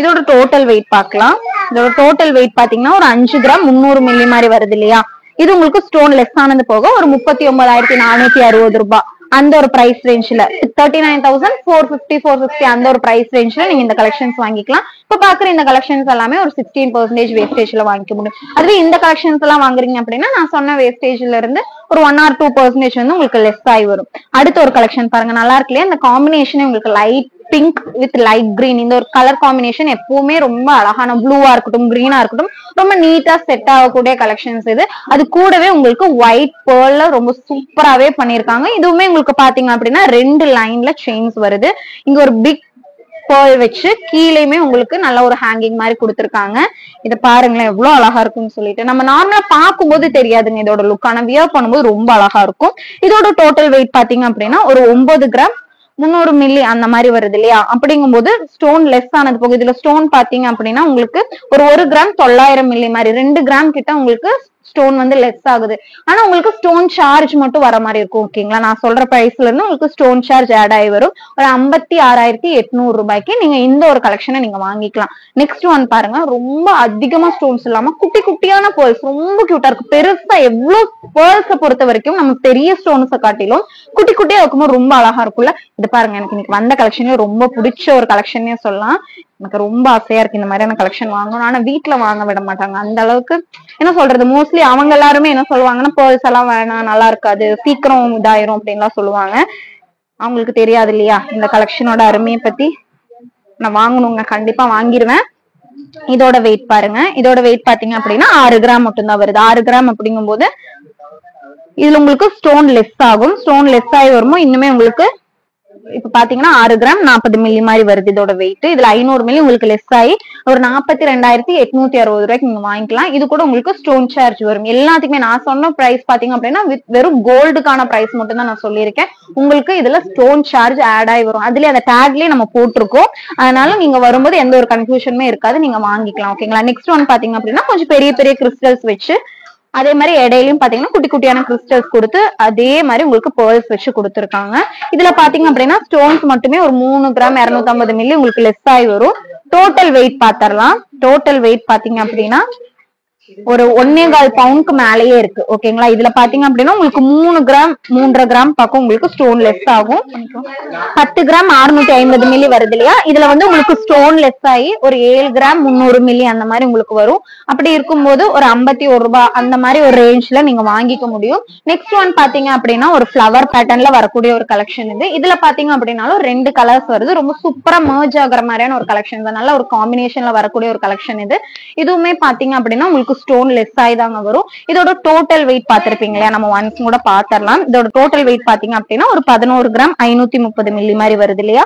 இதோட டோட்டல் வெயிட் பார்க்கலாம். இதோட டோட்டல் வெயிட் பாத்தீங்கன்னா ஒரு 5 கிராம் 300 மில்லி மாதிரி வருது இல்லையா. இது உங்களுக்கு ஸ்டோன் லெஸ் ஆனது போக ஒரு 39,460 ரூபாய் அந்த ஒரு பிரைஸ் ரேஞ்ச்ல, 39,450 அந்த ஒரு பிரைஸ் ரேஞ்ச்ல நீங்க இந்த கலெக்ஷன்ஸ் வாங்கிக்கலாம். இப்ப பாக்குற இந்த கலெக்ஷன்ஸ் எல்லாமே ஒரு 16% வேஸ்டேஜ்ல வாங்கிக்க முடியும். அதுவே இந்த கலெக்ஷன்ஸ் எல்லாம் வாங்குறீங்க அப்படின்னா நான் சொன்ன வேஸ்டேஜ்ல இருந்து ஒரு 1 or 2% வந்து உங்களுக்கு லெஸ் ஆகி வரும். அடுத்த ஒரு கலெக்ஷன் பாருங்க, நல்லா இருக்கு இல்லையா. இந்த காம்பினேஷன் உங்களுக்கு light pink with light green, இந்த ஒரு கலர் காம்பினேஷன் எப்பவுமே ரொம்ப அழகான ப்ளூவா இருக்கட்டும் கிரீனா இருக்கட்டும் ரொம்ப நீட்டா செட் ஆகக்கூடிய கலெக்ஷன்ஸ் இது. அது கூடவே உங்களுக்கு ஒயிட் பேர்ல ரொம்ப சூப்பராவே பண்ணிருக்காங்க. இதுவுமே உங்களுக்கு பாத்தீங்க அப்படின்னா 2 லைன்ல செயின்ஸ் வருது. இங்க ஒரு பிக் பேர்ல் வச்சு கீழேயுமே உங்களுக்கு நல்ல ஒரு ஹேங்கிங் மாதிரி கொடுத்துருக்காங்க. இதை பாருங்களேன் எவ்வளவு அழகா இருக்குன்னு சொல்லிட்டு. நம்ம நார்மலா பார்க்கும்போது தெரியாதுங்க இதோட லுக், ஆனா வியர் பண்ணும்போது ரொம்ப அழகா இருக்கும். இதோட டோட்டல் வெயிட் பாத்தீங்க அப்படின்னா ஒரு 9 கிராம் 300 மில்லி அந்த மாதிரி வருது இல்லையா. அப்படிங்கும்போது ஸ்டோன் லெஸ் ஆனது போக இதுல ஸ்டோன் பாத்தீங்க அப்படின்னா உங்களுக்கு ஒரு 1 கிராம் 900 மில்லி மாதிரி 2 கிராம் கிட்ட உங்களுக்கு ஸ்டோன் வந்து லெஸ் ஆகுது. ஆனா உங்களுக்கு ஸ்டோன் சார்ஜ் மட்டும் வர மாதிரி இருக்கும். ஓகேங்களா, நான் சொல்ற பிரைஸ்ல இருந்து உங்களுக்கு ஸ்டோன் சார்ஜ் ஆட் ஆகி வரும். ஒரு 56,800 ரூபாய்க்கு நீங்க இந்த ஒரு கலெக்ஷனை நீங்க வாங்கிக்கலாம். நெக்ஸ்ட் ஒன் பாருங்க, ரொம்ப அதிகமா ஸ்டோன்ஸ் இல்லாம குட்டி குட்டியான பேர்ல்ஸ், ரொம்ப கியூட்டா இருக்கு. பெருசா எவ்வளவு பேர்ல்ஸை பொறுத்த வரைக்கும் நம்ம பெரிய ஸ்டோன்ஸை காட்டிலும் குட்டி குட்டியா இருக்கும்போது ரொம்ப அழகா இருக்கும்ல. இது பாருங்க, எனக்கு இன்னைக்கு வந்த கலெக்ஷன்ல ரொம்ப பிடிச்ச ஒரு கலெக்ஷனே சொல்லலாம். எனக்கு ரொம்ப ஆசையா இருக்கு இந்த மாதிரியான கலெக்ஷன் வாங்கணும். ஆனா வீட்டுல வாங்க விட மாட்டாங்க அந்த அளவுக்கு. என்ன சொல்றது, மோஸ்ட்லி அவங்க எல்லாருமே என்ன சொல்லுவாங்கன்னா பேர்ல்ஸ் எல்லாம் வேணாம், நல்லா இருக்காது, சீக்கிரம் இதாயிரும் அப்படின்லாம் சொல்லுவாங்க. அவங்களுக்கு தெரியாது இல்லையா இந்த கலெக்ஷனோட அருமையை பத்தி. நான் வாங்கணுங்க, கண்டிப்பா வாங்கிடுவேன். இதோட வெயிட் பாருங்க, இதோட வெயிட் பாத்தீங்க அப்படின்னா 6 கிராம் மட்டும் தான் வருது. 6 கிராம் அப்படிங்கும் போது இதுல உங்களுக்கு ஸ்டோன் லெஸ் ஆகும். ஸ்டோன் லெஸ் ஆகி வருமோ இன்னுமே உங்களுக்கு இப்ப பாத்தீங்கன்னா 6 கிராம் 40 மில்லி மாதிரி வருது இதோட வெயிட். இதுல 500 மில்லி உங்களுக்கு லெஸ் ஆகி ஒரு 42,860 ரூபாய்க்கு நீங்க வாங்கிக்கலாம். இது கூட உங்களுக்கு ஸ்டோன் சார்ஜ் வரும். எல்லாத்துக்குமே நான் சொன்ன பிரைஸ் பாத்தீங்க அப்படின்னா வெறும் கோல்டுக்கான பிரைஸ் மட்டும் தான் நான் சொல்லியிருக்கேன். உங்களுக்கு இதுல ஸ்டோன் சார்ஜ் ஆட் ஆகி வரும். அதுலயே அந்த டேக்லயே நம்ம போட்டிருக்கோம். அதனால நீங்க வரும்போது எந்த ஒரு கன்ஃபியூஷனுமே இருக்காது, நீங்க வாங்கிக்கலாம். ஓகேங்களா. நெக்ஸ்ட் ஒன் பாத்தீங்க அப்படின்னா கொஞ்சம் பெரிய பெரிய கிறிஸ்டல்ஸ் வச்சு, அதே மாதிரி இடையிலயும் பாத்தீங்கன்னா குட்டி குட்டியான கிறிஸ்டல்ஸ் கொடுத்து அதே மாதிரி உங்களுக்கு பேர்ல்ஸ் வச்சு கொடுத்துருக்காங்க. இதுல பாத்தீங்க அப்படின்னா ஸ்டோன்ஸ் மட்டுமே ஒரு 3 கிராம் 250 மில்லி உங்களுக்கு லெஸ் ஆகி வரும். டோட்டல் வெயிட் பாத்திரலாம். டோட்டல் வெயிட் பாத்தீங்க அப்படின்னா ஒரு 1.25 பவுனுக்கு மேலேயே இருக்கு. ஓகேங்களா. இதுல பாத்தீங்க அப்படின்னா உங்களுக்கு 3 கிராம் 3.5 கிராம் பக்கம் உங்களுக்கு ஸ்டோன் லெஸ் ஆகும். 10 கிராம் 650 மில்லி வருது இல்லையா, இதுல வந்து உங்களுக்கு ஸ்டோன் லெஸ் ஆகி ஒரு 7 கிராம் 300 மில்லி அந்த மாதிரி உங்களுக்கு வரும். அப்படி இருக்கும்போது ஒரு 51 ரூபாய் அந்த மாதிரி ஒரு ரேஞ்ச்ல நீங்க வாங்கிக்க முடியும். நெக்ஸ்ட் ஒன் பாத்தீங்க அப்படின்னா ஒரு ஃபிளவர் பேட்டர்ன்ல வரக்கூடிய ஒரு கலெக்ஷன் இது. இதுல பாத்தீங்க அப்படின்னாலும் 2 கலர்ஸ் வருது. ரொம்ப சூப்பரா மர்ஜ் ஆகுற மாதிரியான ஒரு கலெக்ஷன் தான். நல்ல ஒரு காம்பினேஷன்ல வரக்கூடிய ஒரு கலெக்ஷன் இது. இதுவுமே பாத்தீங்க அப்படின்னா உங்களுக்கு ஸ்டோன் லெஸ் ஆகி தாங்க வரும். இதோட டோட்டல் வெயிட் பாத்திருப்பீங்க இல்லையா, நம்ம ஒன்ஸ் கூட பாத்திரலாம். இதோட டோட்டல் வெயிட் பாத்தீங்க அப்படின்னா ஒரு 11 கிராம் 530 மில்லி மாதிரி வருது இல்லையா.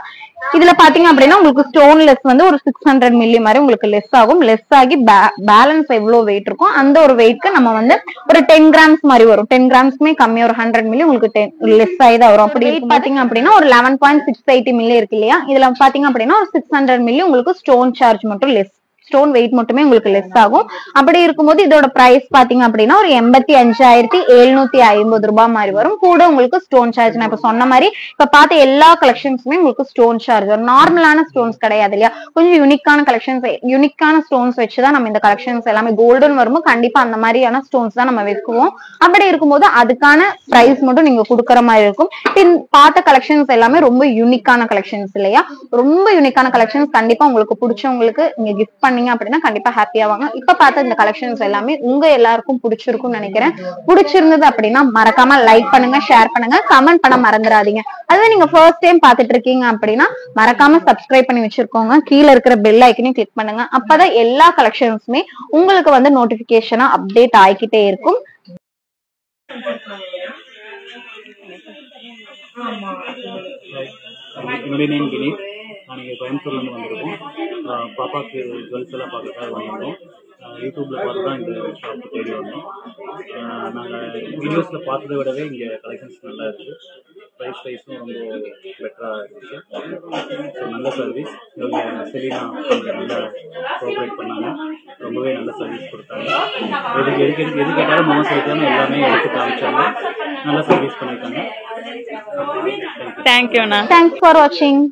இதுல பாத்தீங்க அப்படின்னா உங்களுக்கு ஸ்டோன் லெஸ் வந்து ஒரு 600 மில்லி மாதிரி உங்களுக்கு லெஸ் ஆகும். லெஸ் ஆகி பேலன்ஸ் எவ்வளவு வெயிட் இருக்கும் அந்த ஒரு வெயிட்க்கு நம்ம வந்து ஒரு 10 கிராம்ஸ் மாதிரி வரும். 10 கிராம்ஸ்மே கம்மியா ஒரு 100 மில்லி உங்களுக்கு லெஸ் ஆகி தான் வரும். அப்படி பாத்தீங்க அப்படின்னா ஒரு 11.680 மில்லி இருக்கு இல்லையா, இதுல பாத்தீங்க அப்படின்னா ஒரு 600 மில்லி உங்களுக்கு ஸ்டோன் சார்ஜ் மட்டும் லெஸ், ஸ்டோன் வெயிட் மட்டுமே உங்களுக்கு லெஸ் ஆகும். அப்படி இருக்கும்போது இதோட பிரைஸ் பாத்தீங்க அப்படின்னா ஒரு 85,750 ரூபாய் மாதிரி வரும். கூட உங்களுக்கு ஸ்டோன் சார்ஜ் நான் இப்ப சொன்ன மாதிரி இப்ப பார்த்த எல்லா கலெக்ஷன்ஸுமே உங்களுக்கு ஸ்டோன் சார்ஜ் வரும். நார்மலான ஸ்டோன்ஸ் கிடையாது இல்லையா, கொஞ்சம் யூனிக்கான கலெக்ஷன்ஸ், யூனிக்கான ஸ்டோன்ஸ் வச்சுதான் நம்ம இந்த கலெக்ஷன்ஸ் எல்லாமே. கோல்டன் வரும்போது கண்டிப்பா அந்த மாதிரியான ஸ்டோன்ஸ் தான் நம்ம வைக்குவோம். அப்படி இருக்கும்போது அதுக்கான பிரைஸ் மட்டும் நீங்க கொடுக்கற மாதிரி இருக்கும். பார்த்த கலெக்ஷன்ஸ் எல்லாமே ரொம்ப யூனிக்கான கலெக்ஷன்ஸ் இல்லையா, ரொம்ப யூனிக்கான கலெக்ஷன்ஸ். கண்டிப்பா உங்களுக்கு பிடிச்சவங்களுக்கு நீங்க கிஃப்ட் பண்ணீங்க அப்படின்னா கண்டிப்பா ஹாப்பியா வாங்க. இப்ப பார்த்த இந்த கலெக்ஷன்ஸ் எல்லாமே உங்க எல்லாருக்கும் பிடிச்சிருக்கும்னு நினைக்கிறேன். பிடிச்சிருந்தது அப்படின்னா மறக்காம லைக் பண்ணுங்க, ஷேர் பண்ணுங்க, கமெண்ட் பண்ண மறந்துடாதீங்க. அதுவே நீங்க ஃபர்ஸ்ட் டைம் பாத்துட்டு இருக்கீங்க அப்படின்னா மறக்காம சப்ஸ்கிரைப் பண்ணி வச்சிருக்கோங்க. கீழே இருக்கிற பெல் ஐக்கனையும் கிளிக் பண்ணுங்க. அப்பதான் எல்லா கலெக்ஷன்ஸுமே உங்களுக்கு வந்து நோட்டிபிகேஷனா அப்டேட் ஆகிக்கிட்டே இருக்கும். என்னுடைய நேம் வினீத். நான் இங்கே கோயம்புத்தூர்லேருந்து வந்திருக்கோம். பாப்பாவுக்கு ஜுவல்ஸ் எல்லாம் பார்க்கறதுக்காக வந்திருந்தோம். யூடியூப்பில் பார்த்து தான் இந்த ஷாப்பு தேடி வந்தோம். நாங்கள் வீடியோஸில் பார்த்ததை விடவே இங்கே கலெக்ஷன்ஸ் நல்லா இருக்குது. ப்ரைஸும் ரொம்ப பெட்டராக இருந்துச்சு. ஸோ நல்ல சர்வீஸ். இவங்க செலினா அவங்க நல்லா கோஆப்ரேட் பண்ணாங்க. ரொம்பவே நல்ல சர்வீஸ் கொடுத்தாங்க. எது கேட்டாலும் மோசம் வைக்காமல் எல்லாமே எடுத்து காமிச்சாங்க. நல்ல சர்வீஸ் பண்ணியிருக்காங்க. தேங்க்யூண்ணா. தேங்க்ஸ் ஃபார் வாட்சிங்.